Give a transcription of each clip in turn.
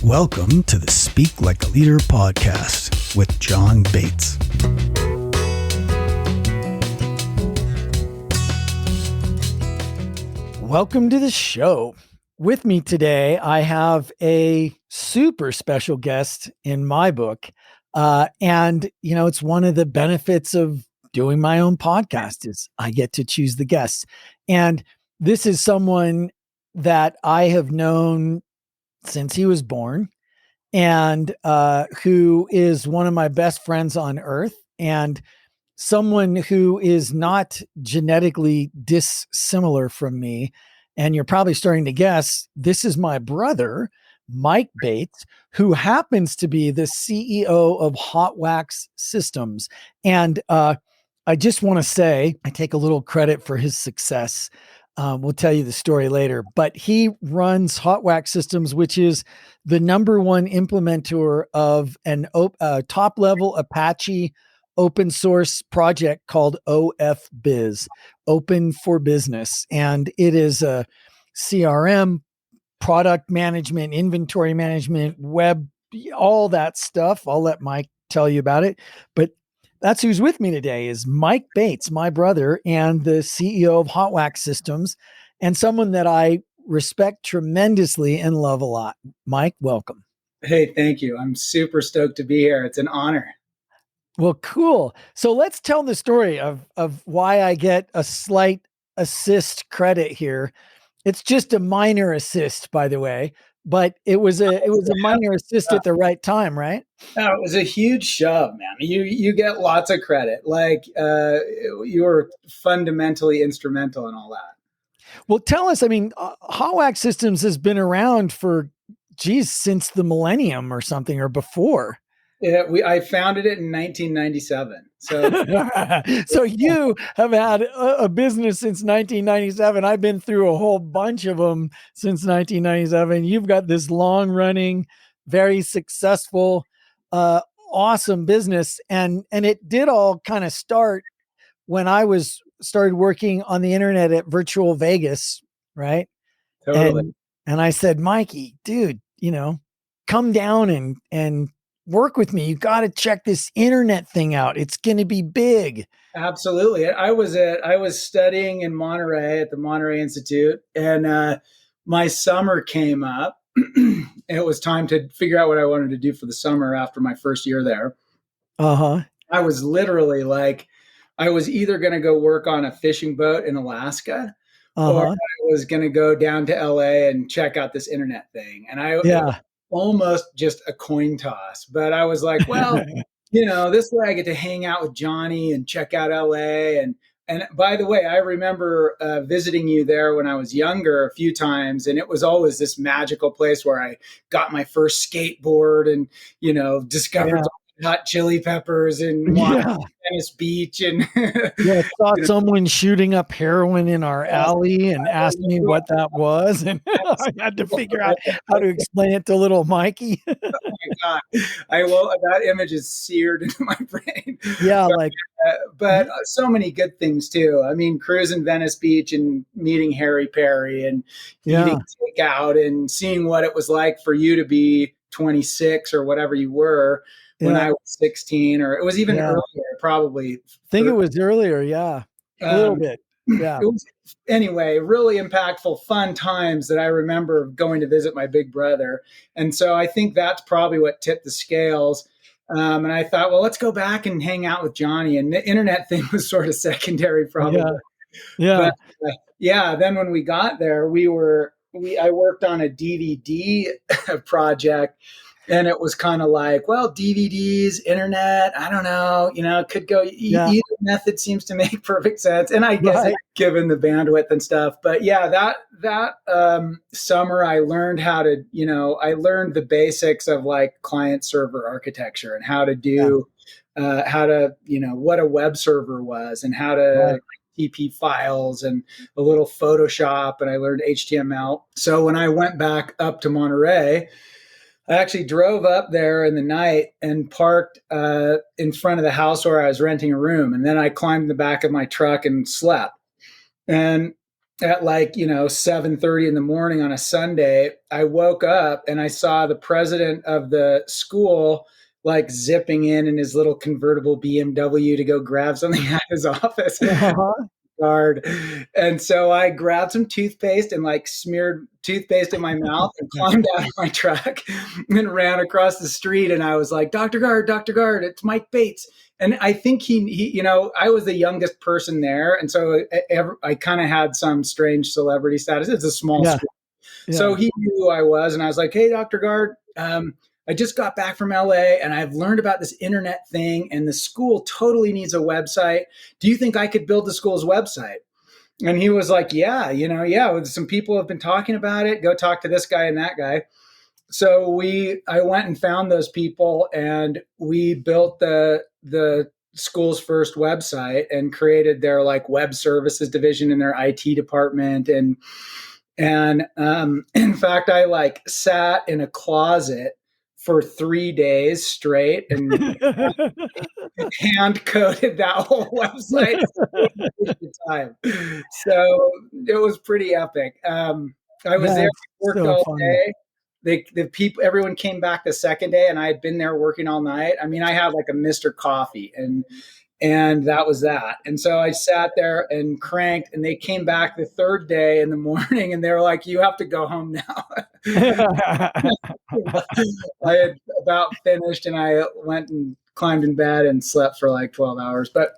Welcome to the Speak Like a Leader podcast with John Bates. Welcome to the show. With me today, I have a super special guest in my book. It's one of the benefits of doing my own podcast is I get to choose the guests. And this is someone that I have known since he was born and who is one of my best friends on earth and someone who is not genetically dissimilar from me. And you're probably starting to guess, this is my brother, Mike Bates, who happens to be the CEO of HotWax Systems. And I just want to say, I take a little credit for his success. We'll tell you the story later, but he runs HotWax Systems, which is the number one implementer of an top level Apache open source project called OFBiz, Open for Business. And it is a CRM, product management, inventory management, web, all that stuff. I'll let Mike tell you about it, but that's who's with me today is Mike Bates, my brother, and the CEO of HotWax Systems, and someone that I respect tremendously and love a lot. Mike, welcome. Hey, thank you. I'm super stoked to be here. It's an honor. Well, cool. So let's tell the story of why I get a slight assist credit here. It's just a minor assist, by the way, but it was a minor assist at the right time, right? No, it was a huge shove, man. You get lots of credit. Like you were fundamentally instrumental in all that. Well, tell us. I mean, HotWax Systems has been around for, since the millennium or something, or before. Yeah, I founded it in 1997. So you have had a business since 1997. I've been through a whole bunch of them since 1997. You've got this long running, very successful, awesome business. And it did all kind of start when I started working on the internet at Virtual Vegas. Right. Totally. And I said, Mikey, dude, come down and work with me. You got to check this internet thing out. It's going to be big. Absolutely. I was studying in Monterey at the Monterey Institute, and my summer came up. It was time to figure out what I wanted to do for the summer after my first year there. I was literally like, I was either going to go work on a fishing boat in Alaska, or I was going to go down to LA and check out this internet thing. And almost just a coin toss, but I was like, well, this way I get to hang out with Johnny and check out LA. And by the way, I remember visiting you there when I was younger a few times, and it was always this magical place where I got my first skateboard and, discovered hot chili peppers and Venice Beach and saw someone shooting up heroin in our alley and asked me what that was, and I had to figure out how to explain it to little Mikey. Oh my God, that image is seared into my brain. Yeah, but so many good things too. I mean, cruising Venice Beach and meeting Harry Perry and eating takeout and seeing what it was like for you to be 26 or whatever you were. When I was 16, or it was even earlier, probably. I think it was earlier, a little bit. Yeah. Anyway, really impactful, fun times that I remember going to visit my big brother. And so I think that's probably what tipped the scales. And I thought, well, let's go back and hang out with Johnny. And the internet thing was sort of secondary, probably. Yeah. But, then when we got there, I worked on a DVD project. And it was kind of like, well, DVDs, internet, I don't know, it could go, either method seems to make perfect sense. And I guess given the bandwidth and stuff, but that summer I learned how to, I learned the basics of like client server architecture and how to do, what a web server was and how to TP files and a little Photoshop, and I learned HTML. So when I went back up to Monterey, I actually drove up there in the night and parked in front of the house where I was renting a room. And then I climbed the back of my truck and slept. And at like, 7:30 in the morning on a Sunday, I woke up and I saw the president of the school like zipping in his little convertible BMW to go grab something at his office. Uh-huh. Guard. And so I grabbed some toothpaste and like smeared toothpaste in my mouth and climbed out of my truck and ran across the street. And I was like, Dr. Guard, it's Mike Bates. And I think I was the youngest person there. And so I kind of had some strange celebrity status. It's a small Yeah. school. Yeah. So he knew who I was. And I was like, hey, Dr. Guard, I just got back from LA and I've learned about this internet thing and the school totally needs a website. Do you think I could build the school's website? And he was like, yeah, some people have been talking about it. Go talk to this guy and that guy. So I went and found those people and we built the school's first website and created their like web services division in their IT department. And in fact, I like sat in a closet for 3 days straight and hand coded that whole website at the time. So it was pretty epic. I was there, worked so all funny. day. Everyone came back the second day, and I had been there working all night. I mean, I had like a Mr. Coffee, and that was that. And so I sat there and cranked, and they came back the third day in the morning, and they were like, "You have to go home now." I had about finished, and I went and climbed in bed and slept for like 12 hours. But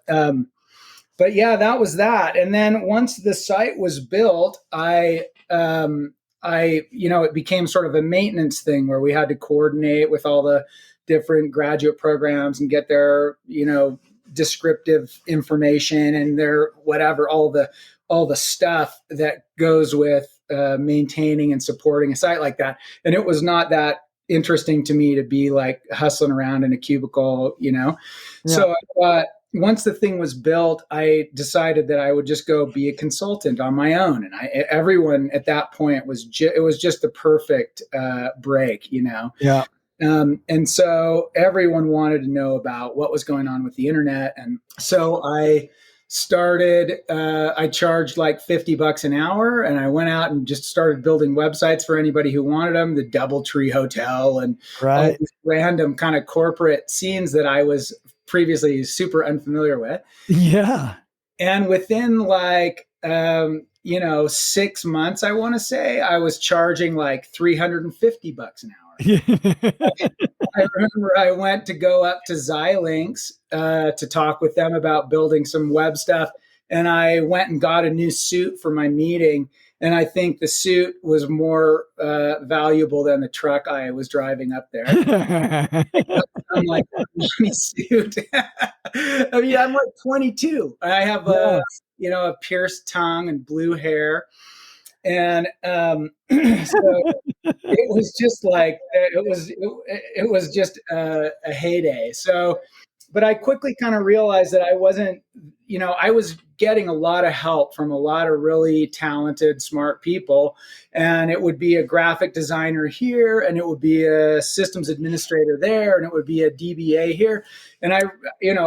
yeah, that was that. And then once the site was built, it became sort of a maintenance thing where we had to coordinate with all the different graduate programs and get their, descriptive information and their whatever, all the stuff that goes with maintaining and supporting a site like that. And it was not that interesting to me to be like hustling around in a cubicle, Yeah. So I thought, once the thing was built, I decided that I would just go be a consultant on my own. And everyone at that point it was just the perfect break, Yeah. And so everyone wanted to know about what was going on with the internet. And so I charged like $50 an hour, and I went out and just started building websites for anybody who wanted them, the DoubleTree Hotel and all these random kind of corporate scenes that I was previously super unfamiliar with. Yeah. And within like, 6 months, I want to say, I was charging like $350 an hour. I remember I went to go up to Xilinx to talk with them about building some web stuff. And I went and got a new suit for my meeting. And I think the suit was more valuable than the truck I was driving up there. I'm like, suit. I mean, I'm like 22. I have a pierced tongue and blue hair. And so it was just like it was just a heyday. So, but I quickly kind of realized that I wasn't, I was getting a lot of help from a lot of really talented, smart people, and it would be a graphic designer here, and it would be a systems administrator there, and it would be a DBA here, and it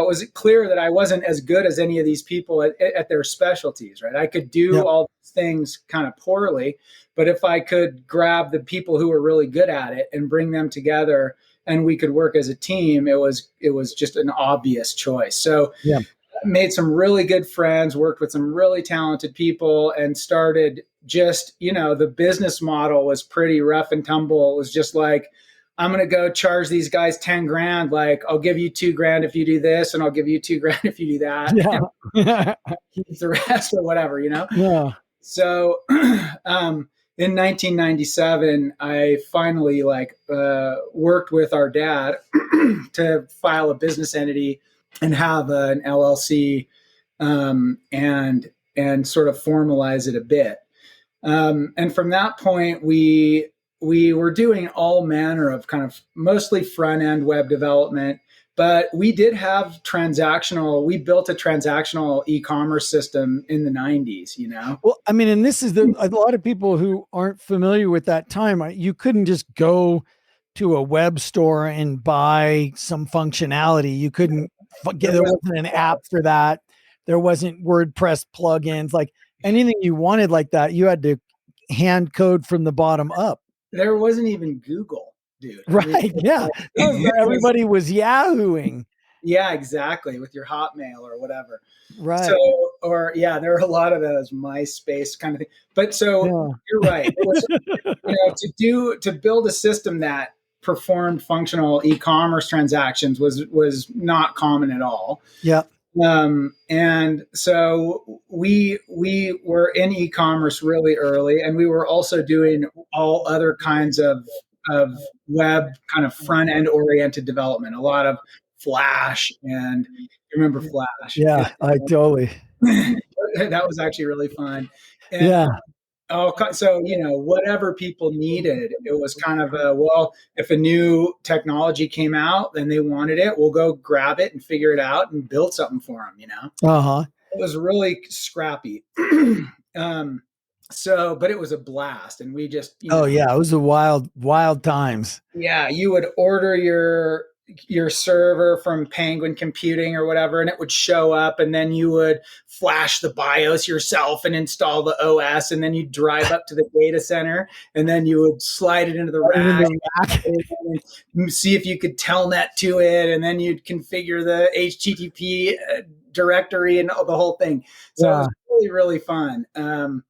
was clear that I wasn't as good as any of these people at their specialties, right? I could do all these things kind of poorly, but if I could grab the people who were really good at it and bring them together and we could work as a team, it was just an obvious choice. So made some really good friends, worked with some really talented people, and started just, the business model was pretty rough and tumble. It was just like, I'm going to go charge these guys 10 grand. Like, I'll give you 2 grand if you do this, and I'll give you 2 grand if you do that. Yeah. Keep the rest or whatever, Yeah. So, in 1997, I finally worked with our dad to file a business entity and have an LLC, and sort of formalize it a bit. And from that point, we were doing all manner of kind of mostly front end web development, but we did have we built a transactional e-commerce system in the 90s, Well, I mean, and this is a lot of people who aren't familiar with that time. You couldn't just go to a web store and buy some functionality. You couldn't there wasn't an app for that. There wasn't WordPress plugins. anything you wanted like that, you had to hand code from the bottom up. There wasn't even Google, dude. I mean, Right. Yeah. Everybody was Yahooing. yeah, exactly, with your Hotmail or whatever. So, Right. or yeah, there are a lot of those MySpace kind of thing. But so Yeah. you're right. It was, to build a system that performed functional e-commerce transactions was not common at all. Yeah. And so we were in e-commerce really early, and we were also doing all other kinds of web kind of front end oriented development. A lot of Flash, and you remember Flash? Yeah. I totally. That was actually really fun. And Yeah. so, whatever people needed, it was kind of well, if a new technology came out and they wanted it, we'll go grab it and figure it out and build something for them. Uh-huh. It was really scrappy. um, but it was a blast. And we just, Oh yeah. It was a wild times. yeah, you would order your server from Penguin Computing or whatever, and it would show up, and then you would flash the BIOS yourself and install the OS, and then you drive up to the data center, and then you would slide it into the rack and see if you could telnet to it, and then you'd configure the HTTP directory and the whole thing. So it was really, really fun. And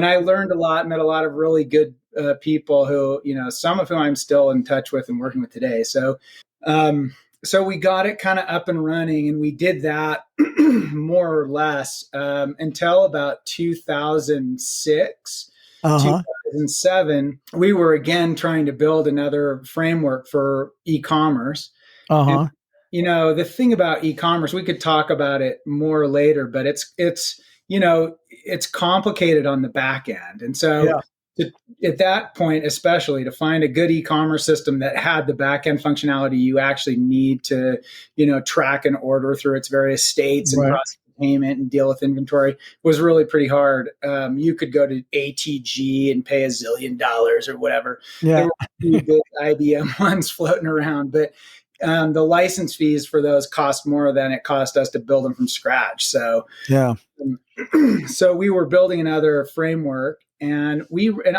I learned a lot, met a lot of really good people who, some of whom I'm still in touch with and working with today. So we got it kind of up and running, and we did that more or less until about 2006, 2007. We were again trying to build another framework for e-commerce. And, the thing about e-commerce, we could talk about it more later, but it's complicated on the back end. And so at that point, especially, to find a good e-commerce system that had the back end functionality you actually need to, track an order through its various states and process payment and deal with inventory was really pretty hard. You could go to ATG and pay $1 zillion or whatever. Yeah. There were a few big IBM ones floating around, but the license fees for those cost more than it cost us to build them from scratch. So, so we were building another framework, and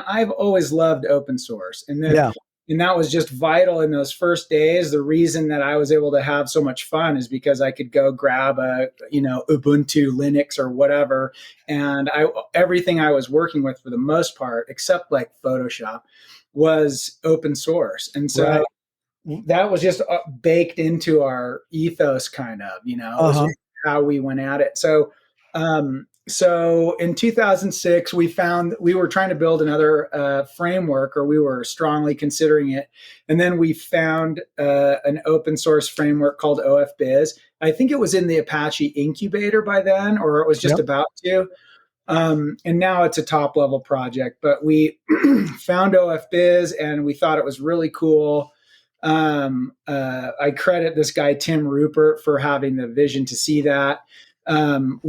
I've always loved open source, and that was just vital in those first days. The reason that I was able to have so much fun is because I could go grab a, Ubuntu Linux or whatever, and everything I was working with for the most part, except like Photoshop, was open source, and so. That was just baked into our ethos, kind of, was how we went at it. So in 2006, we were trying to build another framework, or we were strongly considering it. And then we found an open source framework called OFBiz. I think it was in the Apache incubator by then, or it was just about to. And now it's a top level project, but we found OFBiz and we thought it was really cool. I credit this guy, Tim Rupert, for having the vision to see that. Then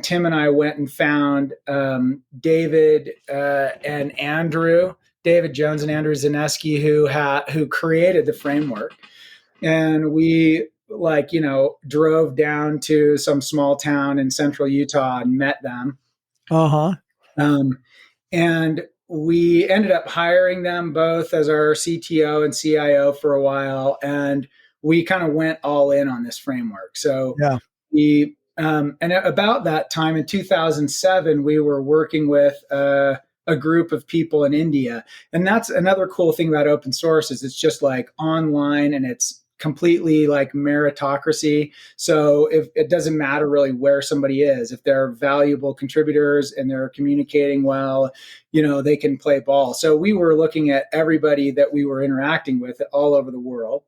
Tim and I went and found David Jones and Andrew Zaneski, who created the framework. And we drove down to some small town in central Utah and met them. And we ended up hiring them both as our CTO and CIO for a while, and we kind of went all in on this framework. So and about that time in 2007, we were working with a group of people in India, and that's another cool thing about open source is it's just like online, and it's completely like meritocracy. So if it doesn't matter really where somebody is, if they're valuable contributors and they're communicating well, they can play ball. So we were looking at everybody that we were interacting with all over the world.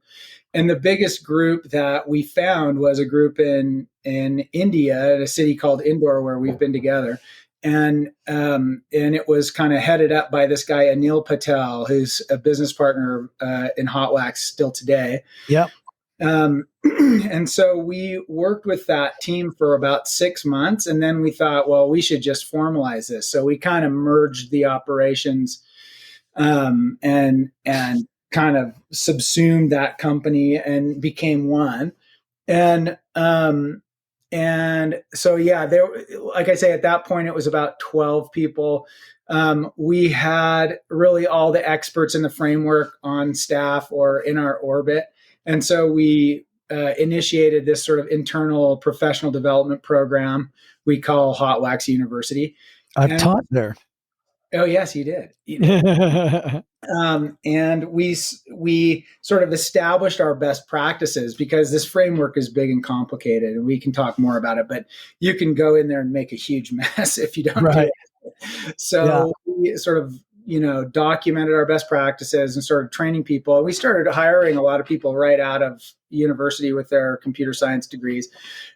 And the biggest group that we found was a group in India, at a city called Indore, where we've been together. And it was kind of headed up by this guy, Anil Patel, who's a business partner in HotWax still today. And so we worked with that team for about 6 months. And then we thought, well, we should just formalize this. So we kind of merged the operations and kind of subsumed that company and became one. And And so, yeah, there, like I say, at that point, it was about 12 people. We had really all the experts in the framework on staff or in our orbit. And so we initiated this sort of internal professional development program we call HotWax University. I've And taught there. oh, yes, you did. You did. And we sort of established our best practices because this framework is big and complicated, and we can talk more about it. But you can go in there and make a huge mess if you don't do Right. it. Yeah. So we sort of documented our best practices and started training people. And we started hiring a lot of people right out of university with their computer science degrees,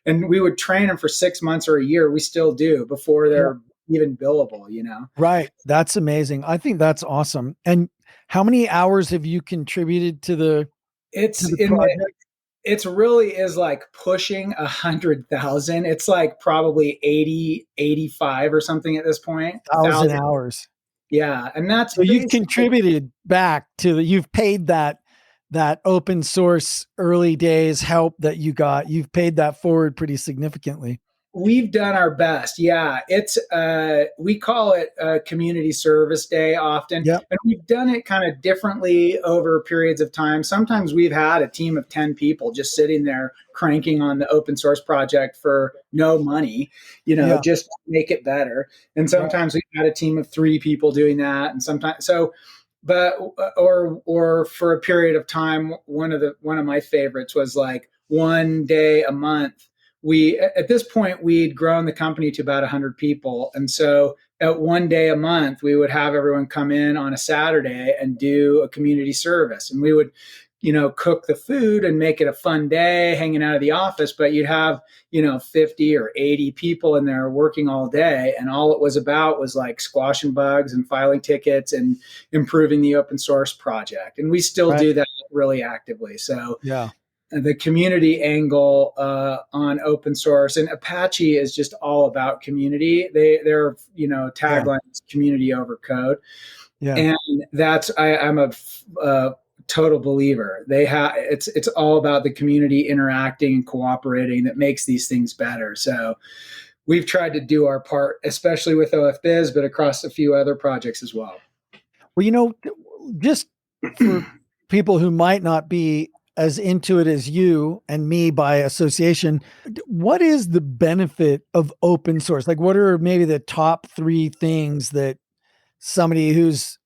and we would train them for 6 months or a year. We still do before they're even billable. Right. That's amazing. I think that's awesome. And how many hours have you contributed to the It's in the project? it's really is like pushing 100,000. It's like probably 80, 85 or something at this point. 1,000 hours. Yeah. And that's So you've basically, contributed back to you've paid that open source early days help that you got. You've paid that forward pretty significantly. we've done our best. Yeah. It's, we call it community service day often. Yep. And we've done it kind of differently over periods of time. Sometimes we've had a team of 10 people just sitting there cranking on the open source project for no money, Yeah. just to make it better. And sometimes we've had a team of 3 people doing that. And sometimes, so, but, or for a period of time, one of my favorites was like one day a month. We at this point we'd grown the company to about 100 people, and so at one day a month we would have everyone come in on a Saturday and do a community service, and we would cook the food and make it a fun day hanging out of the office. But you'd have 50 or 80 people in there working all day, and all it was about was like squashing bugs and filing tickets and improving the open source project. And we still Right. do that really actively. So Yeah. the community angle on open source, and Apache is just all about community. Their Yeah. tagline is community over code, Yeah. and I'm a total believer. It's all about the community interacting and cooperating that makes these things better. So we've tried to do our part, especially with OFBiz, but across a few other projects as well. Well, just for people who might not be as into it as you and me by association, what is the benefit of open source? Like, what are maybe the top 3 things that somebody who's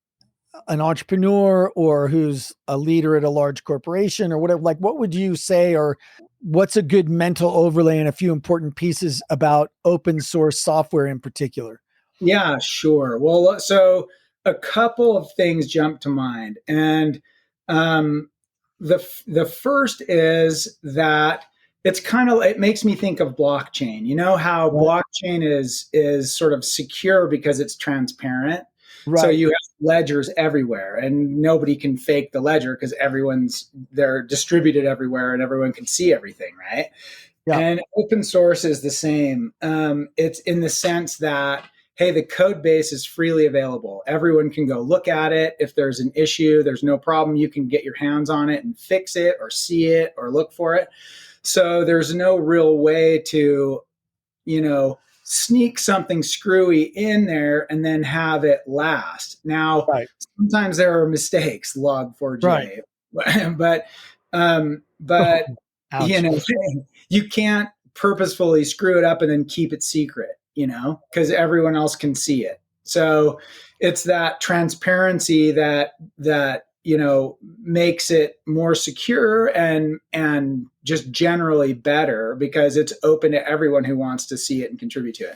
an entrepreneur or who's a leader at a large corporation or whatever, like, what would you say, or what's a good mental overlay and a few important pieces about open source software in particular? Yeah, sure. Well, so a couple of things jump to mind, and um, the first is that it makes me think of blockchain. You know how Right. blockchain is sort of secure because it's transparent. So Right. you have ledgers everywhere, and nobody can fake the ledger because they're distributed everywhere, and everyone can see everything, right? Yeah. And open source is the same. It's in the sense that, hey, the code base is freely available. Everyone can go look at it. If there's an issue, there's no problem. You can get your hands on it and fix it or see it or look for it. So there's no real way to, sneak something screwy in there and then have it last. Now, Right. sometimes there are mistakes, Right. log4j, but you Ouch. know, you can't purposefully screw it up and then keep it secret, because everyone else can see it. So it's that transparency that makes it more secure and just generally better because it's open to everyone who wants to see it and contribute to it.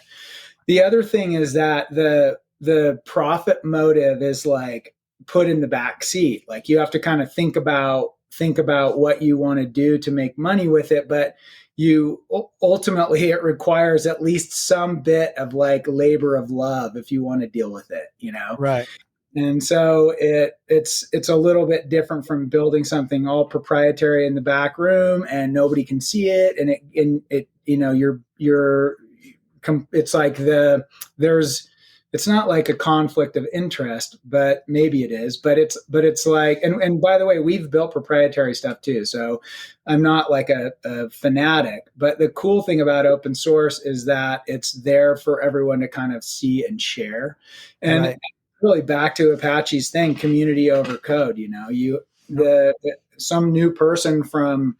The other thing is that the profit motive is like put in the back seat. Like you have to kind of think about what you want to do to make money with it, but you ultimately it requires at least some bit of like labor of love if you want to deal with it. Right. And so it's a little bit different from building something all proprietary in the back room and nobody can see it, and it's like there's it's not like a conflict of interest, but maybe it is. But it's like, and by the way, we've built proprietary stuff too. So I'm not like a fanatic. But the cool thing about open source is that it's there for everyone to kind of see and share. And Right. really back to Apache's thing, community over code. Some new person from,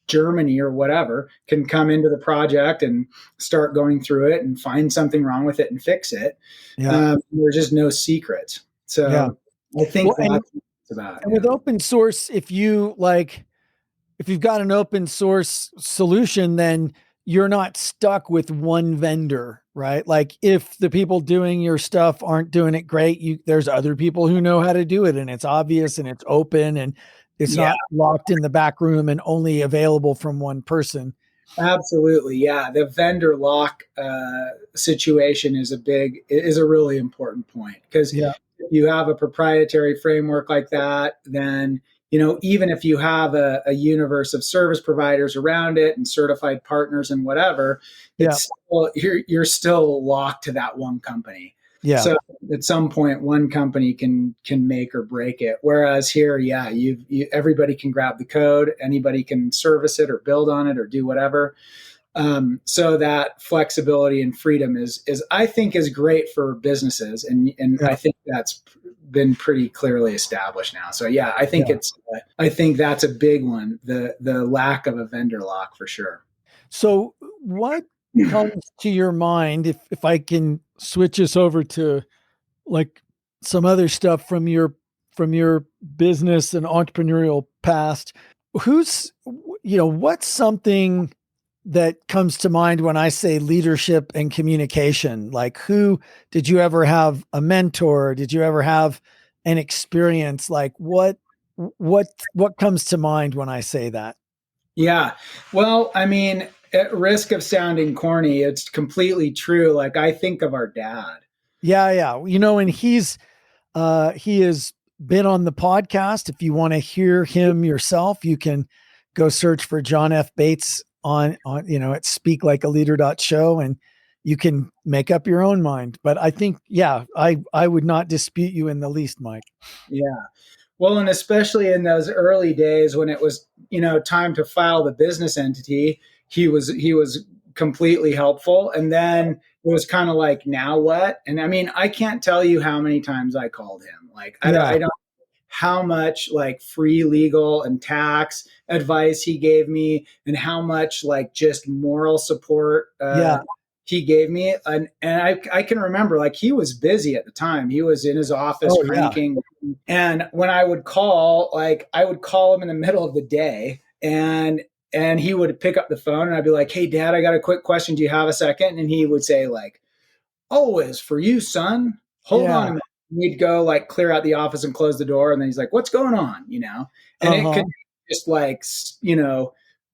Germany or whatever can come into the project and start going through it and find something wrong with it and fix it. Yeah. There's just no secret. Yeah. So I think Well, that's what it's about. and Yeah. with open source, if you've got an open source solution, then you're not stuck with one vendor, right? Like if the people doing your stuff aren't doing it great, there's other people who know how to do it, and it's obvious and it's open and it's Yeah, not locked in the back room and only available from one person. absolutely. Yeah. The vendor lock situation is a really important point because Yeah. if you have a proprietary framework like that, then even if you have a universe of service providers around it and certified partners and whatever, Yeah. you're still locked to that one company. Yeah. So at some point, one company can make or break it. Whereas here, yeah, everybody can grab the code, anybody can service it or build on it or do whatever. So that flexibility and freedom is I think is great for businesses, and Yeah. I think that's been pretty clearly established now. So yeah, Yeah. I think that's a big one, the lack of a vendor lock for sure. So what comes to your mind if I can switch us over to like some other stuff from your business and entrepreneurial past? Who's what's something that comes to mind when I say leadership and communication? Like, who did you ever have a mentor? Did you ever have an experience? Like what comes to mind when I say that? Yeah. Well, I mean, at risk of sounding corny, it's completely true. Like I think of our dad. Yeah, yeah. And he has been on the podcast. If you want to hear him yourself, you can go search for John F. Bates on at speaklikealeader.show, and you can make up your own mind. But I think, yeah, I would not dispute you in the least, Mike. Yeah. Well, and especially in those early days when it was, time to file the business entity, he was completely helpful. And then it was kind of like, now what? And I mean, I can't tell you how many times I called him. Like, Yeah. I don't how much like free legal and tax advice he gave me, and how much like just moral support Yeah. he gave me. And I can remember like he was busy at the time. He was in his office Oh, yeah. cranking. And when I would call, like I would call him in the middle of the day, and he would pick up the phone and I'd be like, "Hey dad, I got a quick question. Do you have a second?" And he would say like, "Always for you, son. Hold on a Yeah. minute." He'd go like clear out the office and close the door. And then he's like, "What's going on?" And it could Uh-huh. just like,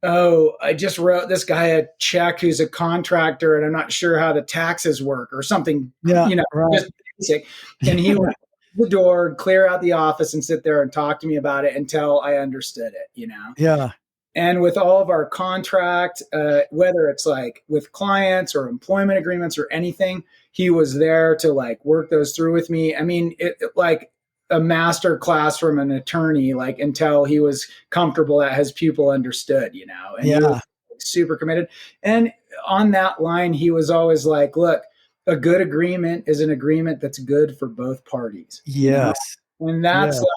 "Oh, I just wrote this guy a check who's a contractor and I'm not sure how the taxes work," or something, Yeah. Right. just basic. And he would the door, clear out the office and sit there and talk to me about it until I understood it. Yeah. And with all of our contract, whether it's like with clients or employment agreements or anything, he was there to like work those through with me. I mean, like a master class from an attorney, like until he was comfortable that his pupil understood. And he was Yeah. super committed. And on that line, he was always like, "Look, a good agreement is an agreement that's good for both parties. Yes. And that's Yeah. like,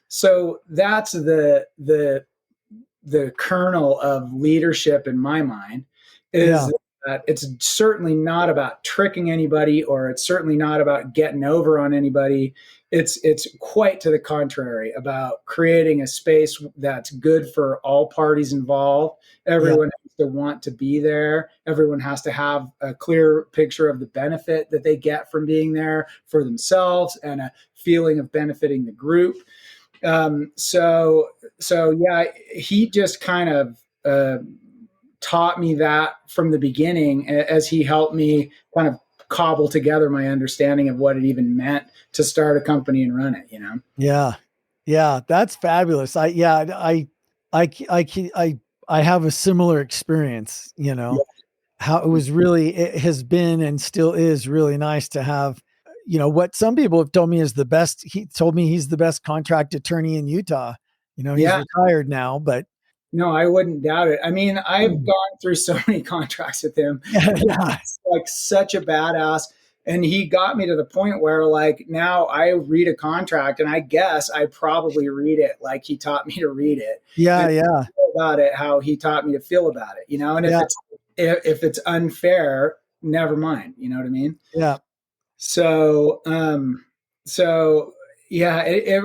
so that's the kernel of leadership in my mind, Yeah. is that it's certainly not about tricking anybody, or it's certainly not about getting over on anybody. It's quite to the contrary, about creating a space that's good for all parties involved. Yeah. Everyone has to want to be there. Everyone has to have a clear picture of the benefit that they get from being there for themselves, and a feeling of benefiting the group. So yeah, he just kind of taught me that from the beginning, as he helped me kind of cobble together my understanding of what it even meant to start a company and run it. Yeah. Yeah. That's fabulous. I, I have a similar experience, Yeah. how it was really, it has been and still is really nice to have, what some people have told me is the best. He told me he's the best contract attorney in Utah. He's Yeah. retired now, but No, I wouldn't doubt it. I mean, I've mm, gone through so many contracts with him. yeah, And yeah, he's like such a badass. And he got me to the point where like now I read a contract and I guess I probably read it like he taught me to read it. yeah, And yeah, feel about it how he taught me to feel about it, and yeah, if it's unfair, never mind, you know what I mean? yeah, So, so yeah,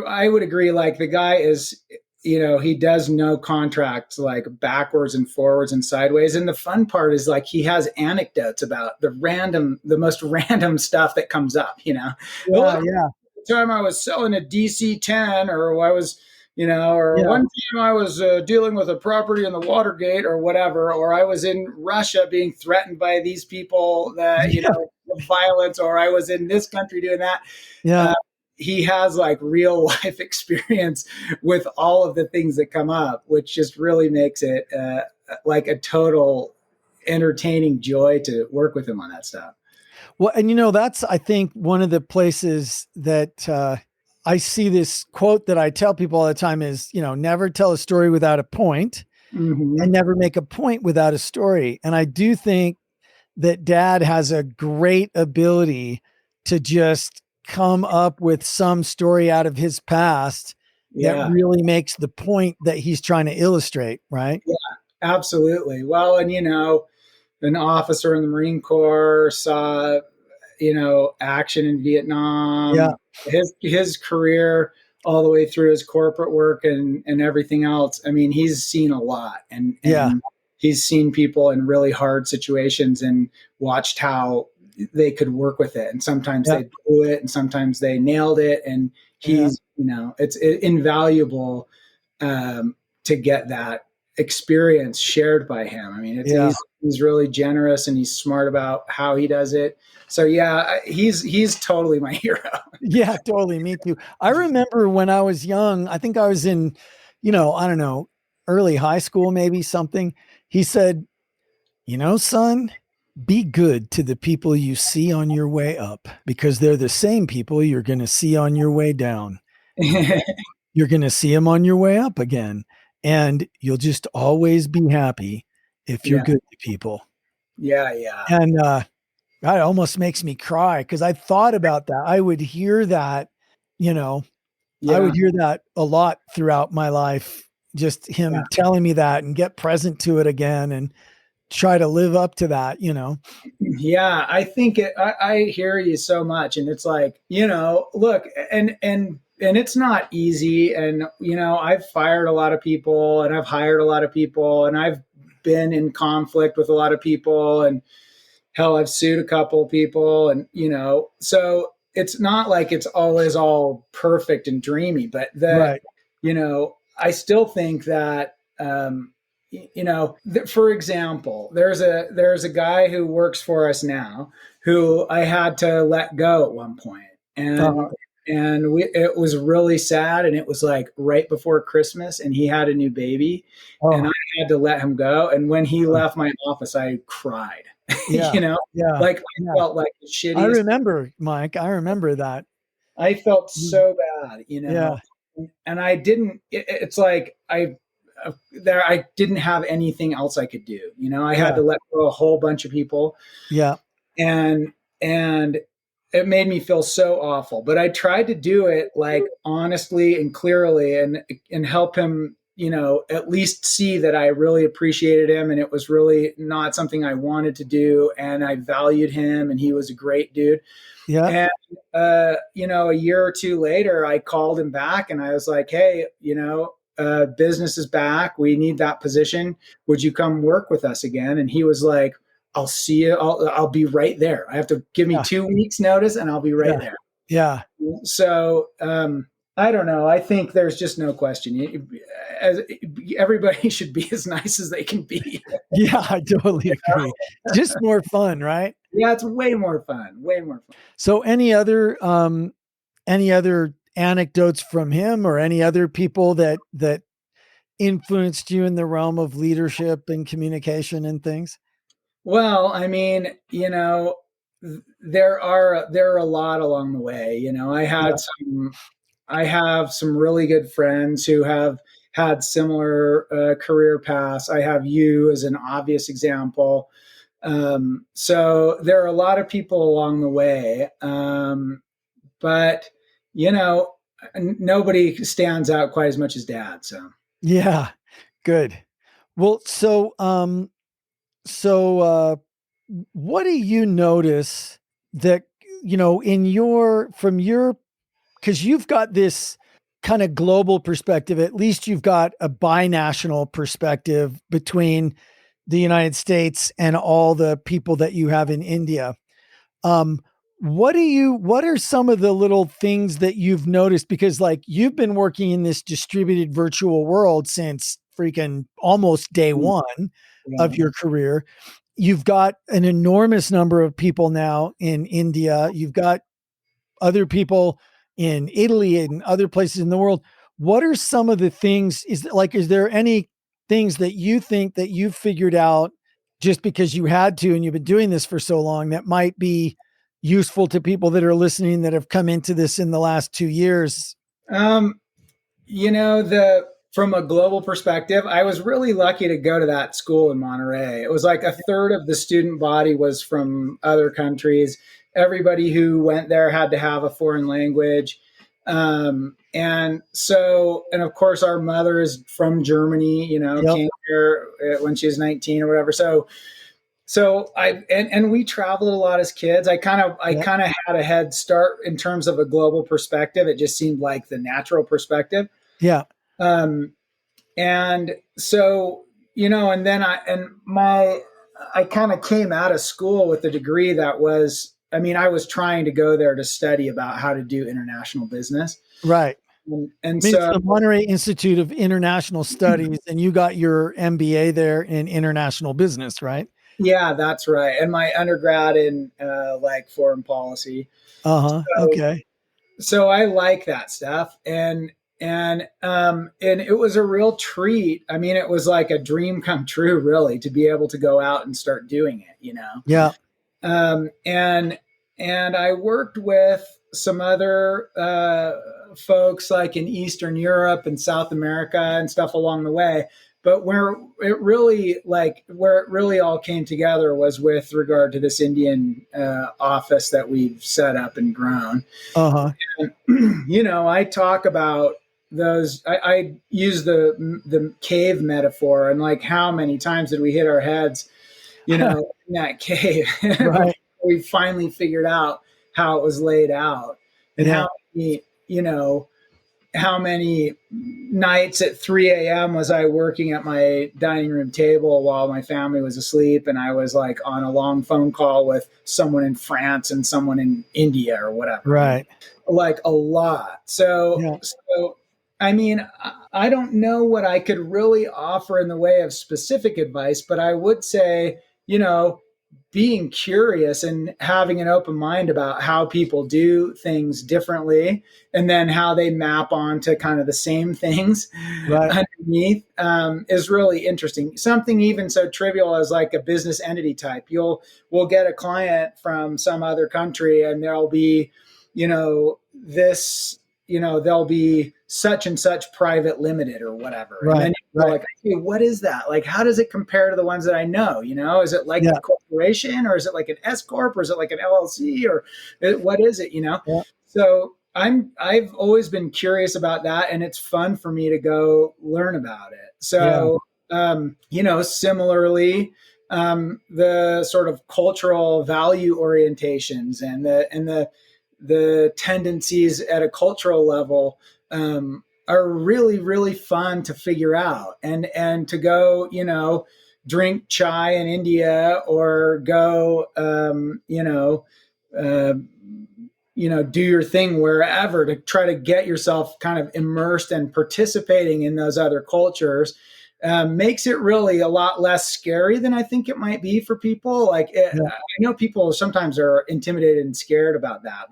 I would agree. Like the guy is, he does know contracts like backwards and forwards and sideways. And the fun part is like he has anecdotes about the most random stuff that comes up. yeah, yeah, Time I was selling a DC-10, or I was, or yeah, one time I was dealing with a property in the Watergate or whatever, or I was in Russia being threatened by these people that, yeah, violence, or I was in this country doing that. yeah. Uh, he has like real life experience with all of the things that come up, which just really makes it like a total entertaining joy to work with him on that stuff. Well, and that's, I think, one of the places that I see this quote that I tell people all the time is, never tell a story without a point and Mm-hmm. never make a point without a story. And I do think that Dad has a great ability to just come up with some story out of his past that Yeah. really makes the point that he's trying to illustrate, right? Yeah, absolutely. Well, and an officer in the Marine Corps saw, action in Yeah, Vietnam, his career all the way through his corporate work and everything else. I mean, he's seen a lot, and yeah, he's seen people in really hard situations and watched how they could work with it. And sometimes yeah, they blew it, and sometimes they nailed it. And yeah, he's, it's invaluable to get that experience shared by him. I mean, yeah. he's really generous and he's smart about how he does it. So yeah, he's totally my hero. Yeah, totally. Me too. I remember when I was young, I think I was in, I don't know, early high school, maybe something. He said, son, be good to the people you see on your way up because they're the same people you're going to see on your way down. And you're going to see them on your way up again. And you'll just always be happy if you're Yeah, good to people. yeah, yeah, And God, it almost makes me cry because I thought about that. I would hear that, you know, I yeah, would hear that a lot throughout my life, just yeah. him telling me that and get present to it again and try to live up to that. Yeah, I think I hear you so much, and it's like, look, and it's not easy, and I've fired a lot of people, and I've hired a lot of people, and I've been in conflict with a lot of people, and hell, I've sued a couple of people, and so it's not like it's always all perfect and dreamy, but Right. I still think that for example, there's a guy who works for us now who I had to let go at one point, Uh, and it was really sad, and it was like right before Christmas, and he had a new baby, and I oh, had to let him go. And when he left my office, I cried. yeah. Yeah. Like I Yeah. felt like the I shittiest. remember, Mike. I remember that. I felt Mm, so bad, yeah. and I didn't. It's like I didn't have anything else I could do. I had Yeah. to let go a whole bunch of people, Yeah. and and it made me feel so awful. But I tried to do it like honestly and clearly, and help him. At least see that I really appreciated him, and it was really not something I wanted to do, and I valued him, and he was a great dude. Yeah. And a year or two later, I called him back and I was like, "Hey, business is back. We need that position. Would you come work with us again?" And he was like, "I'll see you. I'll be right there. I have to give me Yeah. 2 weeks notice, and I'll be right Yeah. there." Yeah. So I don't know. I think there's just no question. As, everybody should be as nice as they can be. Yeah. I totally agree. Just more fun, right? Yeah, it's way more fun. Way more fun. So any other anecdotes from him or any other people that influenced you in the realm of leadership and communication and things? Well, I mean, there are a lot along the way. Yeah. I have some really good friends who have had similar career paths. I have you as an obvious example. So there are a lot of people along the way, but you know, nobody stands out quite as much as Dad. So. Yeah. Good. Well, so what do you notice that, in from your, because you've got this kind of global perspective, at least you've got a binational perspective between the United States and all the people that you have in India. Um, what are some of the little things that you've noticed? Because like you've been working in this distributed virtual world since freaking almost day one of Yeah. your career. You've got an enormous number of people now in India. You've got other people in Italy and other places in the world. What are some of the things? Is there any things that you think that you've figured out just because you had to and you've been doing this for so long that might be useful to people that are listening that have come into this in the last 2 years? Um, the from a global perspective, I was really lucky to go to that school in Monterey. It was like a third of the student body was from other countries. Everybody who went there had to have a foreign language. And of course, our mother is from Germany, Yep. came here when she was 19 or whatever. So we traveled a lot as kids. I Yep. kind of had a head start in terms of a global perspective. It just seemed like the natural perspective. Yeah. Um, and so, and then I kind of came out of school with a degree that was, I mean, I was trying to go there to study about how to do international business. Right. And I mean, it's so, the Monterey Institute of International Studies, and you got your MBA there in international business, right? yeah, that's right. And my undergrad in like foreign policy. Uh huh. So, Okay. so I like that stuff. And it was a real treat. I mean, it was like a dream come true, really, to be able to go out and start doing it. Yeah. And I worked with some other folks like in Eastern Europe and South America and stuff along the way. But where it really all came together was with regard to this Indian office that we've set up and grown. Uh huh. And, I talk about those. I use the cave metaphor, and like how many times did we hit our heads, in that cave before Right. we finally figured out how it was laid out, and Yeah. many, how many nights at 3 a.m. was I working at my dining room table while my family was asleep, and I was like on a long phone call with someone in France and someone in India or whatever, Right. like a lot. Yeah. So I mean, I don't know what I could really offer in the way of specific advice, but I would say, you know, being curious and having an open mind about how people do things differently and then how they map onto kind of the same things Right. underneath is really interesting. Something even so trivial as like a business entity type. We'll get a client from some other country and there'll be, this, there'll be such and such private limited or whatever. And Right. then you're Right. like, hey, what is that? Like, how does it compare to the ones that I know? Is it like Yeah. a corporation or is it like an S corp or is it like an LLC or what is it? Yeah. So I've always been curious about that, and it's fun for me to go learn about it. Yeah. So similarly, the sort of cultural value orientations and the tendencies at a cultural level are really really fun to figure out and to go drink chai in India or go uh, do your thing wherever to try to get yourself kind of immersed and participating in those other cultures makes it really a lot less scary than I think it might be for people. Yeah. I know people sometimes are intimidated and scared about that,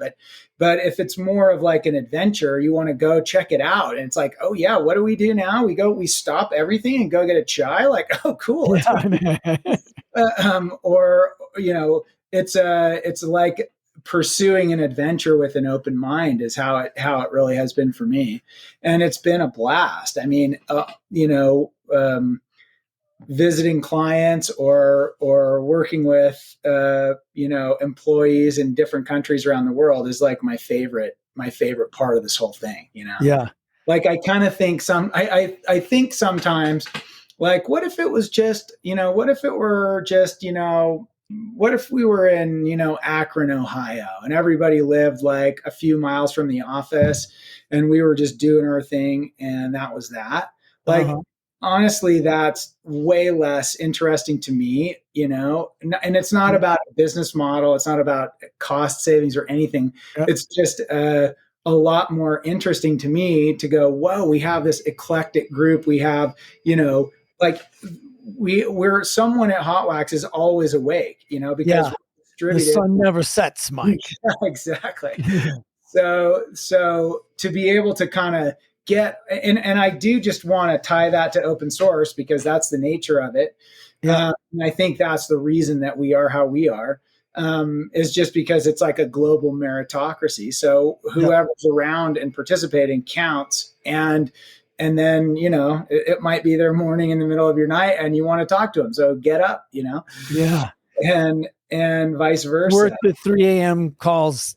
but if it's more of like an adventure, you want to go check it out, and it's like, oh yeah, what do we do now? We stop everything and go get a chai. Like, oh cool, let's go. Yeah. or it's like pursuing an adventure with an open mind is how it really has been for me, and it's been a blast. I mean, visiting clients or working with employees in different countries around the world is like my favorite part of this whole thing. Yeah. Like I kind of think I think sometimes, like, what if it was just, what if it were just, what if we were in, Akron, Ohio, and everybody lived like a few miles from the office, and we were just doing our thing, and that was that. Like, Uh-huh. honestly, that's way less interesting to me, and it's not about a business model. It's not about cost savings or anything. Yep. It's just, a lot more interesting to me to go, whoa, we have this eclectic group. We have, like we're someone at HotWax is always awake, because Yeah. we're The distributed. sun never sets, Mike. Yeah, exactly. So to be able to kind of get, and I do just want to tie that to open source because that's the nature of it. Yeah. And I think that's the reason that we are how we are, is just because it's like a global meritocracy. So Yep. whoever's around and participating counts. And then, it might be their morning in the middle of your night and you want to talk to them. So get up, Yeah. and vice Worth versa. the 3 a.m. calls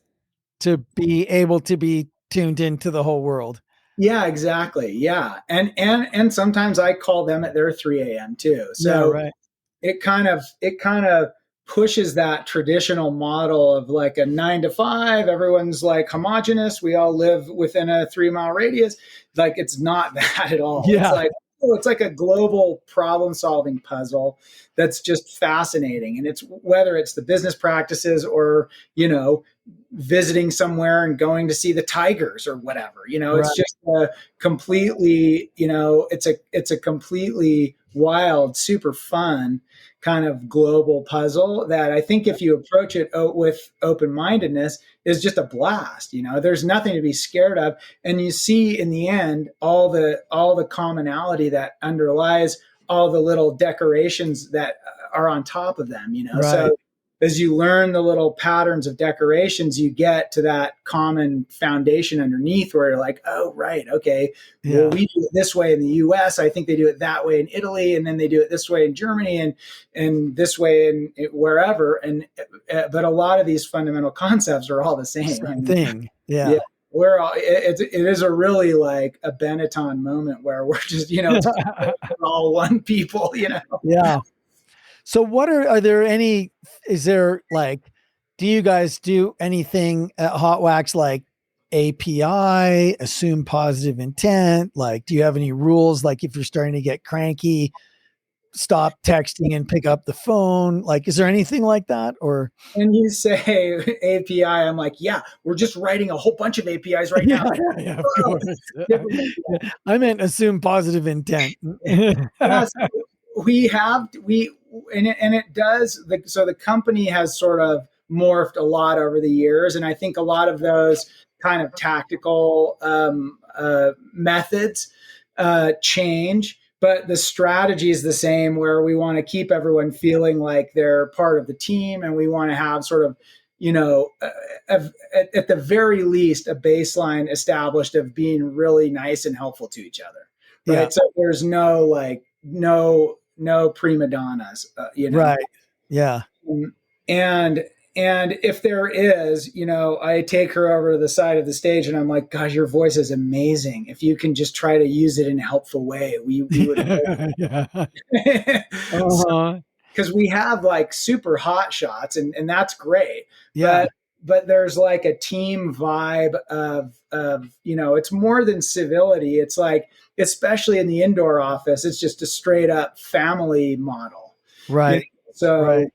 to be able to be tuned into the whole world. Yeah, exactly. Yeah. And sometimes I call them at their 3 a.m. too. Yeah, So right. it kind of pushes that traditional model of like a 9 to 5. Everyone's like homogenous. We all live within a 3 mile radius. Like, it's not that at all. It's Yeah. like, oh, it's like a global problem solving puzzle that's just fascinating. And it's whether it's the business practices or, visiting somewhere and going to see the tigers or whatever, Right. it's just a completely, it's a completely wild, super fun kind of global puzzle that I think if you approach it with open mindedness is just a blast. There's nothing to be scared of, and you see in the end all the commonality that underlies all the little decorations that are on top of them. Right. So as you learn the little patterns of decorations, you get to that common foundation underneath where you're like, oh, right, okay, well, Yeah. we do it this way in the US. I think they do it that way in Italy, and then they do it this way in Germany, and this way in wherever. And but a lot of these fundamental concepts are all the same. I Same mean, thing. yeah, Yeah. it is a really like a Benetton moment where we're just, it's we're all one people. Yeah. So are there any, is there like, do you guys do anything at HotWax like API, assume positive intent? Like, do you have any rules? Like if you're starting to get cranky, stop texting and pick up the phone. Like, is there anything like that? Or When you say API, I'm like, yeah, we're just writing a whole bunch of APIs right now. yeah, of course. Different- I meant assume positive intent. yeah, so and it does. So the company has sort of morphed a lot over the years, and I think a lot of those kind of tactical methods change, but the strategy is the same. Where we want to keep everyone feeling like they're part of the team, and we want to have sort of, at the very least, a baseline established of being really nice and helpful to each other, Yeah. right? So there's no prima donnas, Right. Yeah. and and if there is, I take her over to the side of the stage and I'm like, gosh, your voice is amazing. If you can just try to use it in a helpful way, we would. Yeah. So, Uh-huh. because we have like super hot shots, and that's great, Yeah. but there's like a team vibe of it's more than civility. It's like, especially in the indoor office, it's just a straight up family model. Right. So, Right.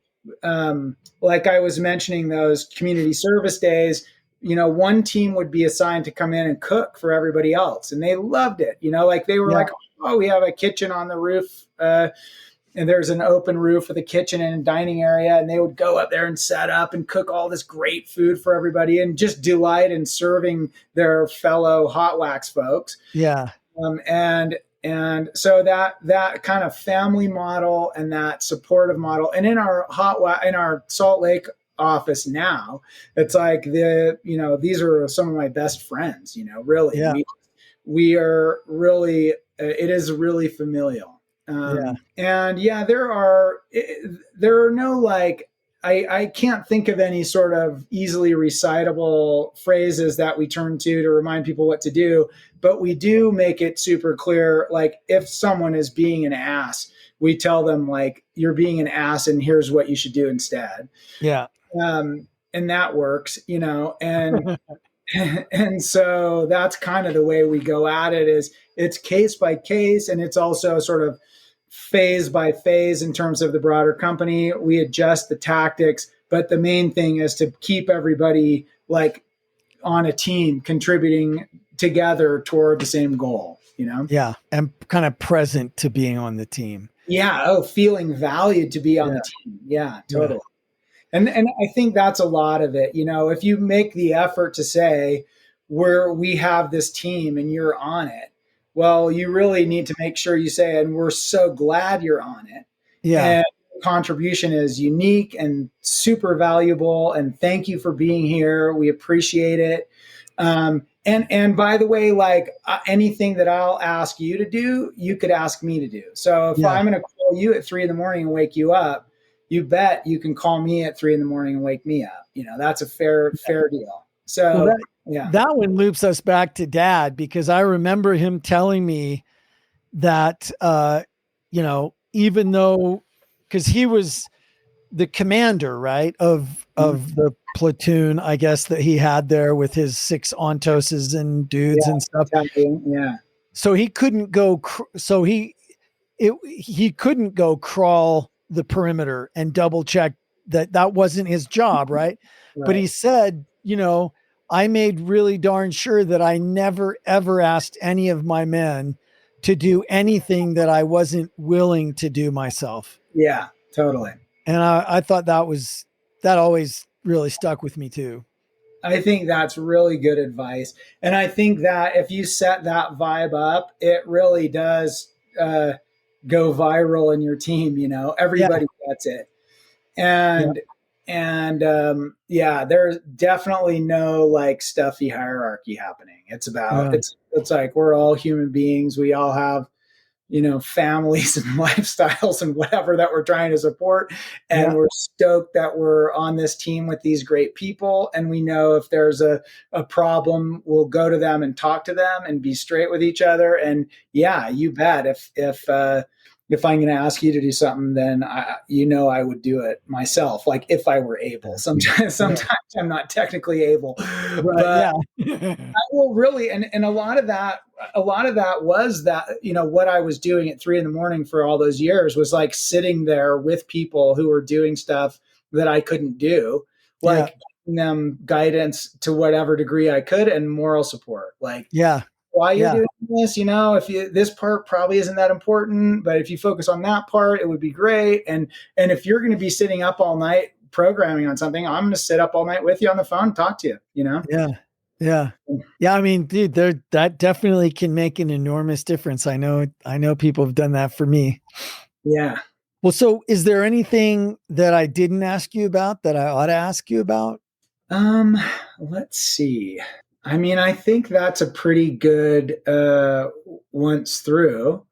like I was mentioning, those community service days, one team would be assigned to come in and cook for everybody else, and they loved it. Like they were Yeah. like, oh, we have a kitchen on the roof, and there's an open roof with a kitchen and a dining area, and they would go up there and set up and cook all this great food for everybody and just delight in serving their fellow HotWax folks. Yeah. And so that kind of family model and that supportive model, and in our Salt Lake office now, it's like these are some of my best friends. Really, Yeah. we are really, it is really familial. Yeah. And yeah, there are no like, I can't think of any sort of easily recitable phrases that we turn to remind people what to do, but we do make it super clear. Like if someone is being an ass, we tell them like, you're being an ass and here's what you should do instead. Yeah. And that works, and so that's kind of the way we go at it. Is it's case by case, and it's also sort of phase by phase in terms of the broader company. We adjust the tactics, but the main thing is to keep everybody like on a team contributing together toward the same goal. Yeah. And kind of present to being on the team. Yeah. Oh, feeling valued to be on Yeah. the team. Yeah, Yeah. totally. And I think that's a lot of it. If you make the effort to say we have this team and you're on it, well, you really need to make sure you say, and we're so glad you're on it. Yeah. And contribution is unique and super valuable. And thank you for being here. We appreciate it. And by the way, like anything that I'll ask you to do, you could ask me to do. So if Yeah. I'm going to call you at 3 a.m. and wake you up, you bet you can call me at 3 a.m. and wake me up. That's a fair deal. Well, So yeah, that one loops us back to Dad, because I remember him telling me that, even though, because he was the commander, right, of the platoon, I guess, that he had there with his 6 Ontoses and dudes and stuff. yeah, So he couldn't go. He couldn't go crawl the perimeter and double check that wasn't his job, right? But he said, I made really darn sure that I never ever asked any of my men to do anything that I wasn't willing to do myself. Yeah, totally. And I thought that always really stuck with me too. I think that's really good advice. And I think that if you set that vibe up, it really does go viral in your team. Everybody gets it. And there's definitely no like stuffy hierarchy happening. It's about it's like we're all human beings. We all have families and lifestyles and whatever that we're trying to support. And we're stoked that we're on this team with these great people. And we know if there's a problem, we'll go to them and talk to them and be straight with each other. And yeah, you bet. If I'm going to ask you to do something, then I would do it myself. Like if I were able. Sometimes I'm not technically able, but I will really. And a lot of that was that what I was doing at 3 a.m. for all those years was like sitting there with people who were doing stuff that I couldn't do, like giving them guidance to whatever degree I could and moral support. Like why you're doing this, this part probably isn't that important, but if you focus on that part, it would be great. And if you're going to be sitting up all night programming on something, I'm going to sit up all night with you on the phone, talk to you, Yeah. I mean, dude, that definitely can make an enormous difference. I know people have done that for me. Yeah. Well, so is there anything that I didn't ask you about that I ought to ask you about? Let's see. I mean, I think that's a pretty good once through.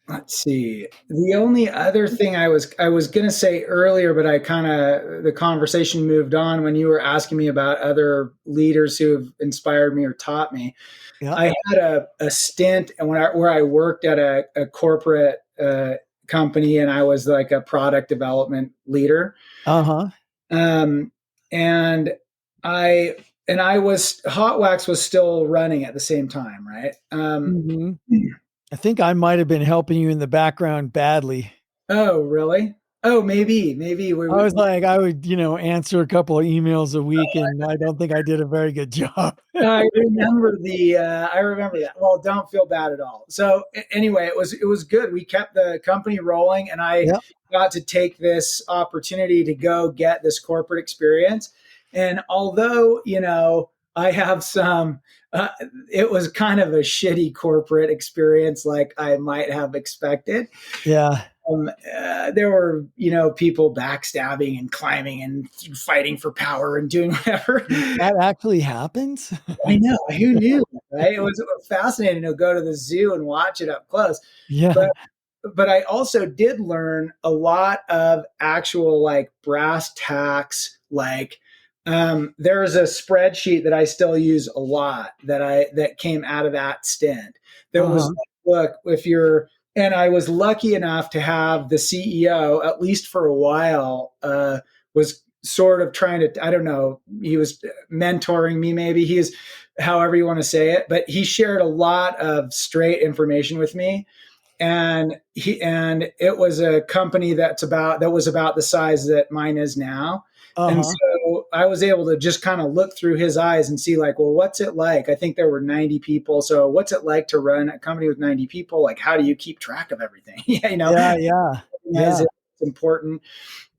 Let's see. The only other thing I was going to say earlier, but the conversation moved on when you were asking me about other leaders who have inspired me or taught me. Yeah. I had a stint where I worked at a corporate company, and I was like a product development leader. And HotWax was still running at the same time, right? I think I might have been helping you in the background badly. Oh, really? Oh, maybe. I would, answer a couple of emails a week, and I don't think I did a very good job. I remember that. Well, don't feel bad at all. So anyway, it was good. We kept the company rolling, and I got to take this opportunity to go get this corporate experience. And although, I have some, it was kind of a shitty corporate experience like I might have expected. Yeah. There were, people backstabbing and climbing and fighting for power and doing whatever. That actually happens? I know. Who knew? Right? It was fascinating to go to the zoo and watch it up close. Yeah. But I also did learn a lot of actual like brass tacks. Like there's a spreadsheet that I still use a lot that came out of that stint. That was Uh-huh. look, if you're and I was lucky enough to have the CEO, at least for a while, was sort of trying to, I don't know, he was mentoring me, maybe he is, however you want to say it, but he shared a lot of straight information with me. And it was a company that was about the size that mine is now. And Uh-huh. so I was able to just kind of look through his eyes and see like, well, what's it like? I think there were 90 people. So what's it like to run a company with 90 people? Like, how do you keep track of everything? Yeah, Yeah, yeah. Yeah. it's important.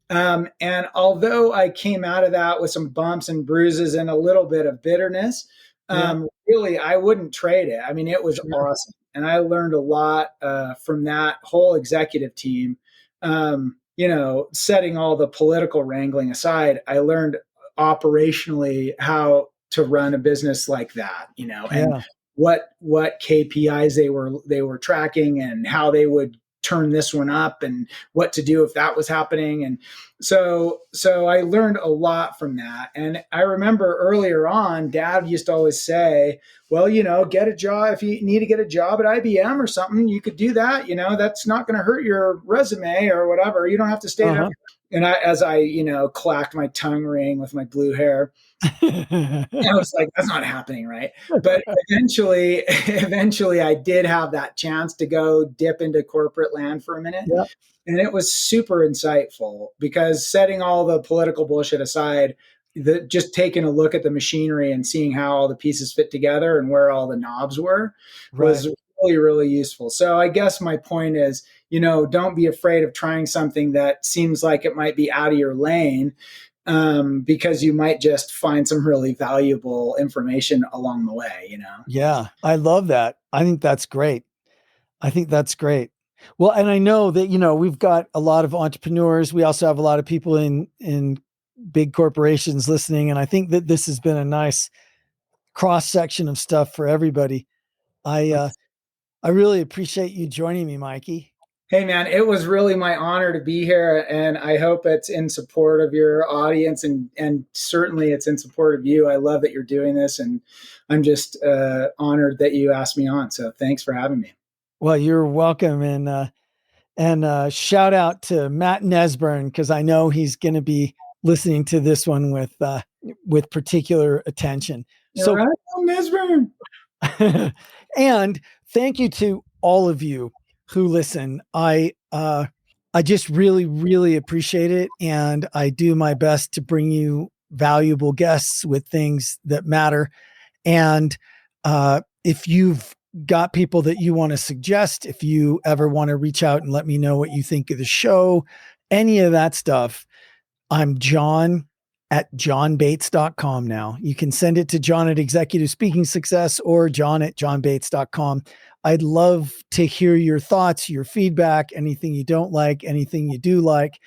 And although I came out of that with some bumps and bruises and a little bit of bitterness, Yeah. really, I wouldn't trade it. I mean, it was Sure. awesome. And I learned a lot from that whole executive team. Setting all the political wrangling aside, I learned operationally how to run a business like that, and Yeah. what KPIs they were tracking and how they would turn this one up and what to do if that was happening. And so I learned a lot from that. And I remember earlier on, Dad used to always say, well, get a job. If you need to get a job at IBM or something, you could do that. That's not going to hurt your resume or whatever. You don't have to stay there. Uh-huh. And as I clacked my tongue ring with my blue hair, I was like, that's not happening, right? But eventually I did have that chance to go dip into corporate land for a minute. Yeah. And it was super insightful because, setting all the political bullshit aside, just taking a look at the machinery and seeing how all the pieces fit together and where all the knobs were Right. was really, really useful. So I guess my point is, don't be afraid of trying something that seems like it might be out of your lane, because you might just find some really valuable information along the way. Yeah. I love that. I think that's great. I think that's great. Well, and I know that, we've got a lot of entrepreneurs. We also have a lot of people in big corporations listening. And I think that this has been a nice cross section of stuff for everybody. I really appreciate you joining me, Mikey. Hey, man, it was really my honor to be here, and I hope it's in support of your audience, and certainly it's in support of you. I love that you're doing this, and I'm just honored that you asked me on. So thanks for having me. Well, you're welcome. And shout out to Matt Nesburn, because I know he's going to be listening to this one with particular attention. All So, right, Nesbitt. and thank you to all of you who listen. I just really, really appreciate it, and I do my best to bring you valuable guests with things that matter. And if you've got people that you want to suggest, if you ever want to reach out and let me know what you think of the show, any of that stuff, I'm John at johnbates.com now. You can send it to John at Executive Speaking Success or John at johnbates.com. I'd love to hear your thoughts, your feedback, anything you don't like, anything you do like.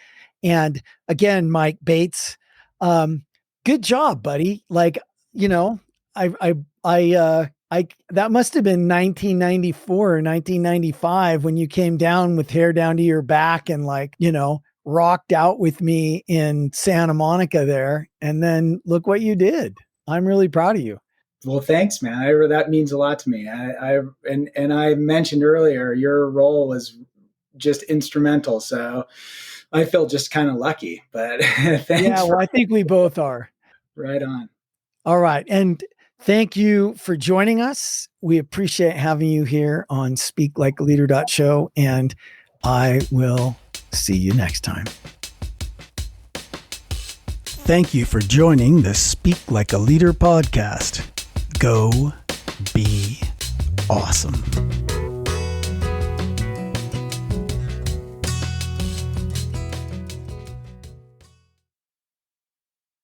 And again, Mike Bates, good job, buddy. Like, that must have been 1994 or 1995 when you came down with hair down to your back and rocked out with me in Santa Monica there. And then look what you did. I'm really proud of you. Well, thanks, man. That means a lot to me. And I mentioned earlier, your role was just instrumental. So I feel just kind of lucky, but thanks. Yeah, well, I think we both are. Right on. All right. And thank you for joining us. We appreciate having you here on speaklikealeader.show, and I will see you next time. Thank you for joining the Speak Like a Leader podcast. Go be awesome.